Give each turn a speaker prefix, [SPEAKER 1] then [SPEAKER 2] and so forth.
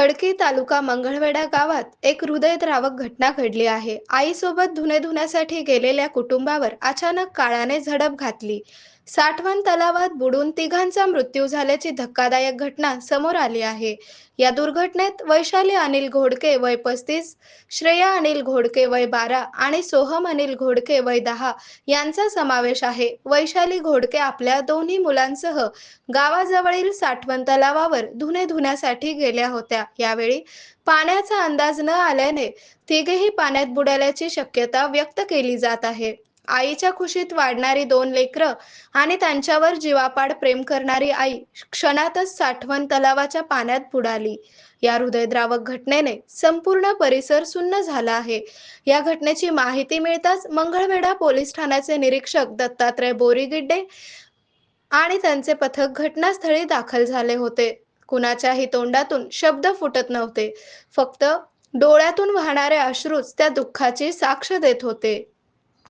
[SPEAKER 1] खडकी तालुका मंगळवेढा गावात एक हृदयद्रावक घटना घडली आहे. आईसोबत धुणे धुण्यासाठी गेलेल्या कुटुंबावर अचानक काळाने झडप घातली. साठवण तलावात बुडून तिघांचा मृत्यू झाल्याची धक्कादायक घटना समोर आली आहे. या दुर्घटनेत वैशाली अनिल घोडके वय 35, श्रेया अनिल घोडके वय 12 आणि सोहम अनिल घोडके वय 10 यांचा समावेश आहे. वैशाली घोडके आपल्या दोन्ही मुलांसह गावाजवळील साठवण तलावावर धुणे धुण्यासाठी गेल्या होत्या. यावेळी पाण्याचा अंदाज न आल्याने तिघेही पाण्यात बुडाल्याची शक्यता व्यक्त केली जात आहे. आईच्या खुशीत वाढणारी दोन लेकरं आणि त्यांच्यावर जीवापाड प्रेम करणारी आई क्षणातच साठवण तलावाच्या पाण्यात बुडाली. या हृदयद्रावक घटनेने संपूर्ण परिसर सुन्न झाला आहे. या घटनेची माहिती मिळताच मंगळवेढा पोलीस ठाण्याचे निरीक्षक दत्तात्रय बोरीगिड्डे आणि त्यांचे पथक घटनास्थळी दाखल झाले होते. कुणाच्याही तोंडातून शब्द फुटत नव्हते. फक्त डोळ्यातून वाहणारे अश्रूच त्या दुःखाची साक्ष देत होते.